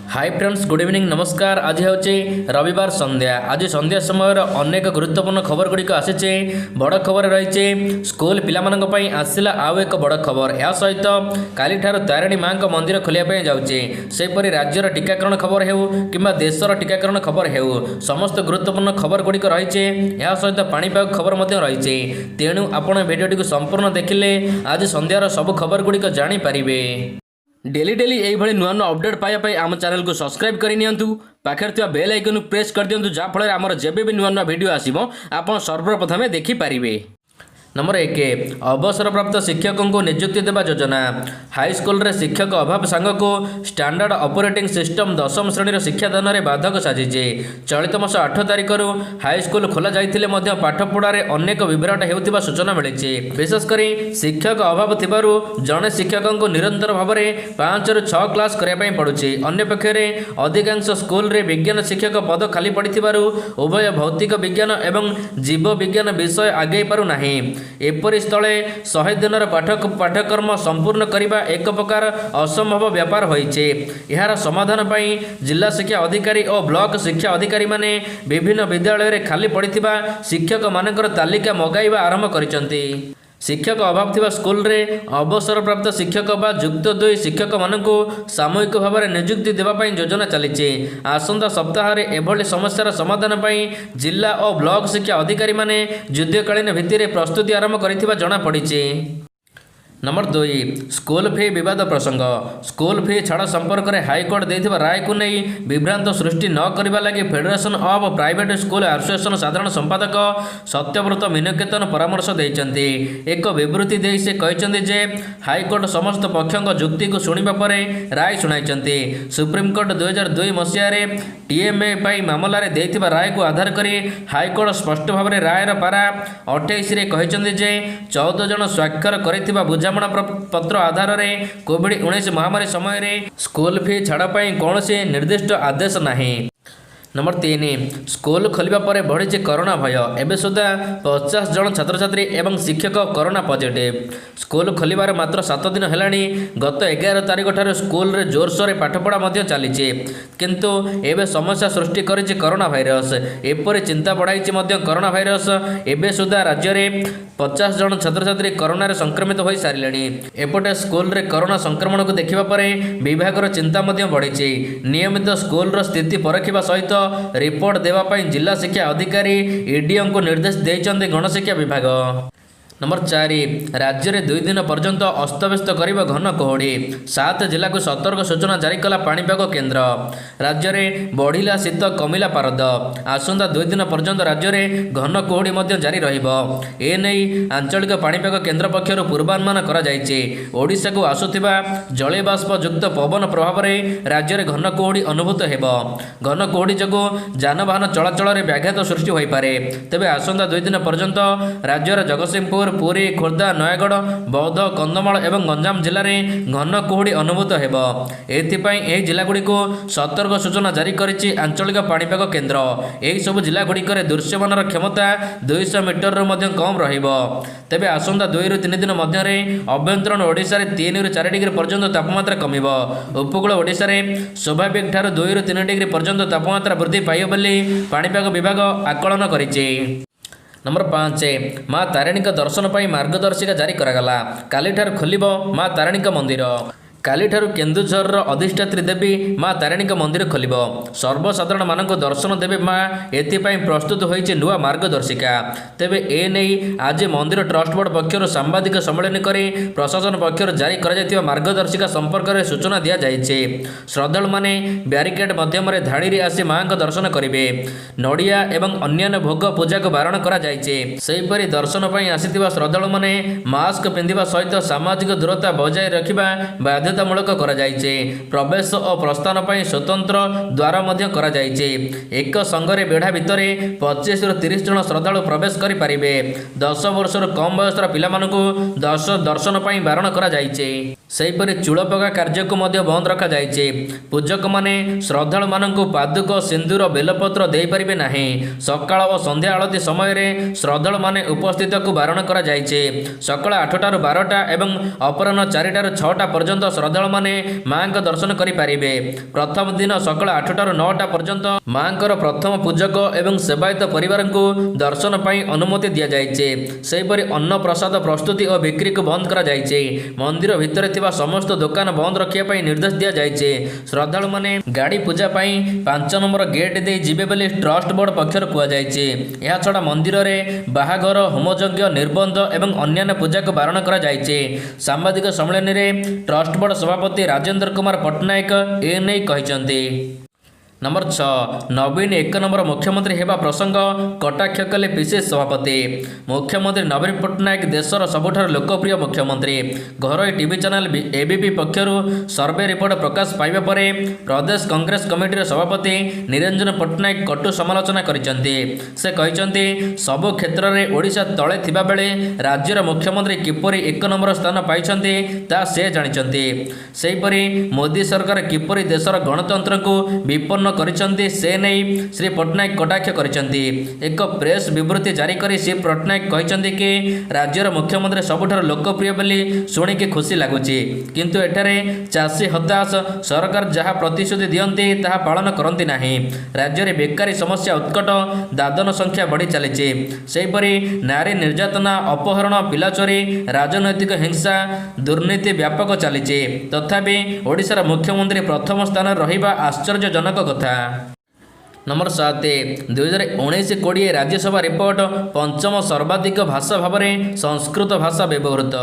Hi friends, good evening, नमस्कार। आज हूँ रविवार संध्या। आज संध्या समय अनेक गुरुत्वपूर्ण खबर गुड़िक आसी। बड़ खबर रही स्कूल पिलामानंक आसला आउ एक बड़ खबर। या सहित काली ठार तारिणी माँ मंदिर खोलिया जाऊँचे। सेपरी राज्यर टीकाकरण खबर हो कि देशर टीकाकरण खबर हो, समस्त गुरुत्वपूर्ण खबर गुड़िक रही। या सहित पाणीपाग खबर रही। तेणु आपण भिडियोटी संपूर्ण देखिले आज संध्यार सब खबर गुड़िक जानीपारे। डेली डेली यही नुआ नुआ अपडेट पाइबा आम चैनल को सब्सक्राइब करनी। पाखे बेल आइकन प्रेस कर दिंतु, जहाँफल आमर जब भी नुआ नुआ वीडियो आसो आप सर्वप्रथम देखिपारे। नंबर 1, अवसर प्राप्त शिक्षकों को नियुक्ति देवा योजना। हाईस्कल रे शिक्षक अभाव सांग को स्टैंडर्ड ऑपरेटिंग सिस्टम 10वीं श्रेणी शिक्षादान में बाधक साजिचे। चलित मास 8 तारिख हाईस्कल खोल जाइए पाठपढ़ार अनेक विभ्राट होता सूचना मिली। विशेषकर शिक्षक अभाव थिबारु जड़े शिक्षकों को निरंतर भाव में 5 ରୁ 6 क्लास करने पड़ुछि। अन्यपक्षे अधिकांश स्कूल रे विज्ञान शिक्षक पद खाली पड़थिबारु उभय भौतिक विज्ञान एवं जीव विज्ञान विषय आगे पारु नाही। एपरि स्थले 100 दिनर पाठ्यक्रम संपूर्ण करने एक प्रकार असंभव व्यापार होइछे। यार समाधान पाई जिला शिक्षा अधिकारी और ब्लॉक शिक्षा अधिकारी माने विभिन्न विद्यालय रे खाली पड़िथिबा शिक्षक मानकर तालिका मगाइबा आरंभ करिसंती। शिक्षक अभाव थिबा स्कूल रे अवसर प्राप्त शिक्षक बा युक्त 2 शिक्षक मानकु सामूहिक भाव में नियुक्ति देवा पाई योजना चलीचे। आसंता सप्ताह रे एभली समस्यार समाधान पाई जिला और ब्लॉक शिक्षा अधिकारी माने युद्धकालीन भित्तिरे प्रस्तुति आरंभ करिथिबा जणा पड़िचे। नंबर 2, स्कूल फी विवाद प्रसंग। स्कूल फी छाड़ संपर्क में हाईकोर्ट देथिबा राय को नहीं विभ्रांत सृष्टि न करने लगी federation of private school association साधारण संपादक सत्यव्रत मीनकेतन परामर्श देइचंती। एक विवृत्ति दे से कहते जे हाईकोर्ट समस्त पक्षों जुक्ति को शुणिबा परे राय शुणाइचंती। सुप्रीमकोर्ट 2002 मसीह टीएमए पाई मामला रे देथिबा राय को आधार करी हाईकोर्ट स्पष्ट भाव में रायर पारा 28 रे कहचंती जे 14 जन स्वाक्षर करिथिबा बुझामणा पत्र आधार में कोविड-19 महामारी समय स्कूल फी छाड़ कौन से निर्दिष्ट आदेश नहीं। नंबर 3, स्कूल खोलिबा परे बढ़ी कोरोना भय। एबे सुधा 50 जन छात्र छात्री एवं शिक्षक कोरोना पॉजिटिव। स्कूल खोलिबार मात्र 7 दिन हेलानी। गत 11 तारिख ठार स्कूल रे जोरसोर पाठपढ़ा चली, किंतु एबे समस्या सृष्टि करिछि कोरोना भाइरस। एपरि चिंता बढ़ाई कोरोना भाइरस। एबे सुधा राज्य में 50 जन छात्र छात्री कोरोना संक्रमित हो सारे। एपटे स्कूल रे कोरोना संक्रमण को देखिबा परे विभागर चिंता बढ़ी। नियमित स्कूल स्थिति परखिबा सहित रिपोर्ट देवाई जिला शिक्षा अधिकारी ईडीओ को निर्देश देइचंते गणशिक्षा विभाग। नंबर 4, राज्य में 2 दिन पर्यंत अस्तव्यस्त कर घन कुहुड़ी। 7 जिला को सतर्क सूचना जारी कला पाणीपाग केन्द्र। राज्य में बढ़िला शीत कमिला पारद। आसंता 2 दिन पर्यंत राज्य में घन कुहुड़ी जारी रहिबो। एने आंचलिक पाणीपाग केन्द्र पक्षर पूर्वानुमान करा जायछि। ओडिशा को आसुथिबा जलीय बाष्प युक्त पवन प्रभाव में राज्य में घन कुहुड़ी अनुभूत हेबो। घन कुहुड़ी जोगु जानवाहन चलाचल में व्याघात सृष्टि होई पारे। तेबे आसंता 2 दिन पर्यंत राज्यर जगतसिंहपुर, पुरी, खोर्धा, नयगढ़, बौद्ध, कंधमाल एवं गंजाम जिले में घन कुहुड़ी अनुभूत हेबो। एथिपाई एही जिलागुड़ी को सतर्क सूचना जारी करिछि आंचलिक पाणीपाग केन्द्र। एही सब जिलागुड़िक दृश्यमानर क्षमता 200 मीटर मध्य कम रहिबो। तेबे आसंता 2 ରୁ 3 दिन मध्य अभ्यंतरण ओडिशा रे 3 ରୁ 4 डिग्री पर्यंत तापमात्रा कमिबो। उपकूल ओडिशा रे स्वाभाविक ठार 2 ରୁ 3 डिग्री पर्यंत तापमात्रा वृद्धि पाइब बोली पाणीपाग विभाग आकलन करिछि। नंबर 5, माँ तारिणी दर्शन पर मार्गदर्शिका जारी करागला। काली ठार खोलिबो माँ तारिणी मंदिर। काली ठारू केन्दुझर अधिष्ठात्री देवी माँ तारिणी मंदिर खोलिबो। सर्वसाधारण मानक दर्शन देवे माँ एथिपाई प्रस्तुत होइछि नुआ मार्गदर्शिका। तेबे ए नहीं आज मंदिर ट्रस्ट बोर्ड पक्षर सांबादिक सम्मेलन करी प्रशासन पक्षर जारी करा जायतिबा मार्गदर्शिका संपर्क में सूचना दिया जायछि। श्रद्धालु माने ब्यारिकेड मध्यम धाड़ी रे आसी माँ दर्शन करिवे। नड़िया एवं अन्य भोग पूजा को बारण करा जायछि। सेहिपरि दर्शन पई आसीथिबा श्रद्धालु माने मास्क पिंधिबा सहित सामाजिक दूरता बजाय रखिबा बाध्यतामूलक करा जायछि। प्रवेश और प्रस्थान पर स्वतंत्र द्वार मध्य करा जायछि। एक संगरे बेढ़ा भितर 25 ରୁ 30 जन श्रद्धालु प्रवेश करि पारिबे। 10 वर्षर कम बयसर पिलामानकु दर्शन पई बारण करा जायछि। सेहिपरि चूड़पका कार्य को मध्य बंद रखा जायछि। पूजक माने श्रद्धालु मानकु पादुक, सिंदूर, बेलपत्र देई पारिबे नाही। सकाळ और संध्या आळती समय रे श्रद्धालु माने उपस्थित को बारण करा जायछि। सकाळ 8 ଟାରୁ 12ଟା एवं अपराह्न 4ଟା ରୁ 6ଟା पर्यंत श्रद्धालु माने माँ दर्शन करें। प्रथम दिन सकाल 8 ରୁ 9 पर्यंत माँकर प्रथम पूजक एवं सेवायत परिवार को दर्शन पाई अनुमति दि जाइए। सेहीपरि अन्न प्रसाद प्रस्तुति और बिक्री को बंद करा जाइए। मंदिर भितर थिबा समस्त दुकान बंद रखिया निर्देश दि जाइए। श्रद्धालु माने गाड़ी पूजा पाई 5 नंबर गेट दे जिबे बोली ट्रस्ट बोर्ड पक्षर कुआଯାଇଛି। ଏହା ଛଡ଼ା ମନ୍ଦିରରେ ବାହାଘର ହୋମଯଜ୍ଞ ନିର୍ବନ୍ଧ ଏବଂ ଅନ୍ୟାନ୍ୟ ପୂଜାକୁ ବାରଣ କରାଯାଇଛି। ସାମ୍ବାଦିକ ସମ୍ମିଳନୀରେ ଟ୍ରଷ୍ଟ ବୋର୍ଡ ସଭାପତି ରାଜେନ୍ଦ୍ର କୁମାର ପଟ୍ଟନାୟକ ଏ ନେଇ କହିଛନ୍ତି। नंबर 6 नवीन 1 नंबर मुख्यमंत्री हेबा प्रसंग कटाक्ष कले पीसीसी सभापति। मुख्यमंत्री नवीन पट्टनायक देशर सबुठार लोकप्रिय मुख्यमंत्री। घरोई टीवी चैनल एबीपी पक्षर सर्वे रिपोर्ट प्रकाश पाइबा परे प्रदेश कांग्रेस कमिटीर सभापति निरंजन पट्टनायक कटु समालोचना करिसेंती। से कहिसेंती सबु क्षेत्र में ओडिशा तले थिबा बेले राज्यर मुख्यमंत्री किपरि 1 नंबर स्थान पाइछंती ता से जानिछंती। सेहीपरि मोदी सरकार किपरि देशर गणतंत्र को विपन्न करिसेंती से नहीं श्री पट्टनायक कटाक्ष करिसेंती। एक प्रेस विवृत्ति जारी करी श्री पट्टनायक कहिसेंती कि राज्यर मुख्यमंत्री सबुठार लोकप्रिय बोली शुणिकी खुशी लगुची, किंतु एठारे चाषी हताश, सरकार जहाँ प्रतिश्रुति दियंती ताहा पालन करंती नाही। राज्य में बेकारी समस्या उत्कट, दादन संख्या बढ़ी चलीची। सेहीपरि नारी निर्यातना, अपहरण, पिलाचोरी, राजनैतिक हिंसा, दुर्नीति व्यापक चलीची। तथापि ओडिशार मुख्यमंत्री प्रथम स्थान रहिबा आश्चर्यजनक कथा। नंबर 7 2019-20 राज्यसभा रिपोर्ट पंचम सर्वाधिक भाषा भाव में संस्कृत भाषा व्यवहृत।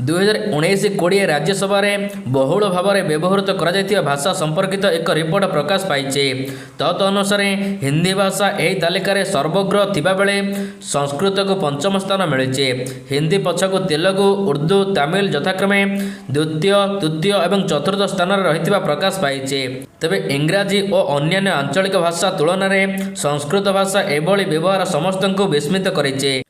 2019-20 राज्यसभा बहुल भाव में व्यवहृत कर भाषा संपर्कित एक रिपोर्ट प्रकाश पाई। तद अनुसार हिंदी भाषा यही तालिकार सर्वग्र थिबा बेले संस्कृत को पंचम स्थान मिली। हिंदी पछक तेलुगु, उर्दू, तमिल यथाक्रमे द्वितीय, तृतीय और चतुर्थ स्थान रही प्रकाश पाई। तेबे इंग्राजी और अन्य आंचलिक भाषा तुलन में संस्कृत भाषा एभली व्यवहार समस्त को विस्मित करे।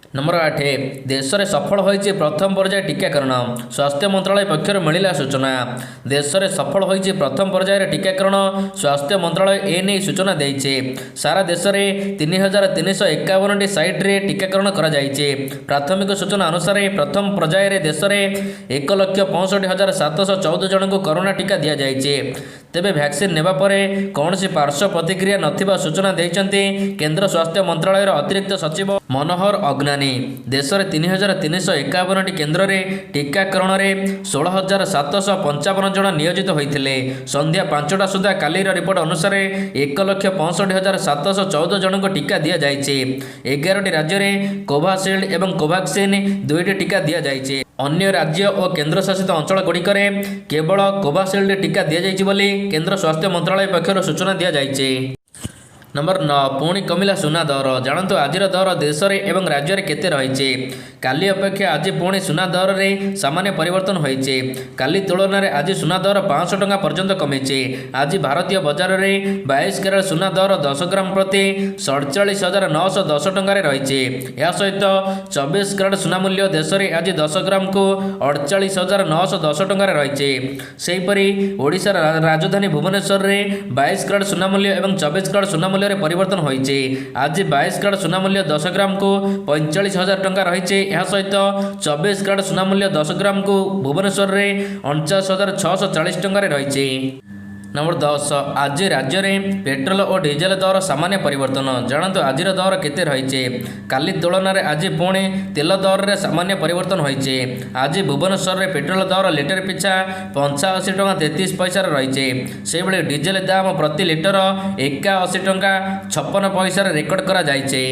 नंबर 8 देश में सफल होइछि प्रथम पर्याय टीकाकरण। स्वास्थ्य मंत्रालय पक्षर मिला सूचना। देश में सफल होइछि प्रथम पर्यायर टीकाकरण। स्वास्थ्य मंत्रालय ए नहीं सूचना देइछि। सारा देश में 3351 साइट रे टीकाकरण करा जाइछि। प्राथमिक सूचना अनुसार प्रथम पर्यायर देश में 1,65,714 जन को कोरोना टीका दि जाइछि। तेबे वैक्सीन नेबा परे कौनसी पार्श्व प्रतिक्रिया नथिबा सूचना देइछन्ति केंद्र स्वास्थ्य मंत्रालय अतिरिक्त सचिव मनोहर अग्नानी। देश में 3351 केन्द्र में टीकाकरण में 16,755 जन नियोजित होते। संध्या 5टा सुधा कालीर रिपोर्ट अनुसार 1,65,714 जन को टीका दि जाइए। 11टी राज्य में कोवाशील्ड एवं कोवैक्सीन 2टी टीका दि जाइए। अन्य राज्य और केंद्र शासित अंचल गुड़िक केवल कोवाशील्ड टीका दि जाइए बोली केंद्र स्वास्थ्य मंत्रालय पक्षर सूचना दि जाइए। नंबर 9 पुणी कमिला सुना दर। जानतु आज दर देश में एवं राज्य में केते रही। काली अपेक्षा आज पुणी सुना दर में सामान्य परिवर्तन होइछे। काली तुलन में आज सुना दर 500 टंका पर्यंत कमिছে। आज भारतीय बाजार में 22 कैरेट सुना दर 10 ग्राम प्रति 47,910 टंकार रही। यह सहित 24 कैरेट सुना मूल्य देश में आज 10 ग्राम को 48,910 टंकार रही। सेहीपरि ओडिशा राजधानी भुवनेश्वर में 22 कैरेट सुना मूल्य एवं 24 कैरेट सुना मूल्य परिवर्तन होइछे। आज 22 कैरेट सुना मूल्य 10 ग्राम को 45,000 टंका रही। यह सहित 24 कैरेट सुना मूल्य 10 ग्राम को भुवनेश्वर में 49,640 टंकार रही। नंबर 10 आज राज्य में पेट्रोल और डीजेल दर सामान्य परिवर्तन। जानतु आज दर केते रही। काली तुलन में आज पुणी तेल दर में सामान्य परिवर्तन होइछे। आज भुवनेश्वर में पेट्रोल दर लिटर पिछा 85 टंका 33 पैसा रही। से बेले डीजेल दाम प्रति लिटर 81 टंका 56 पैसा रेकर्ड करा जाइछे।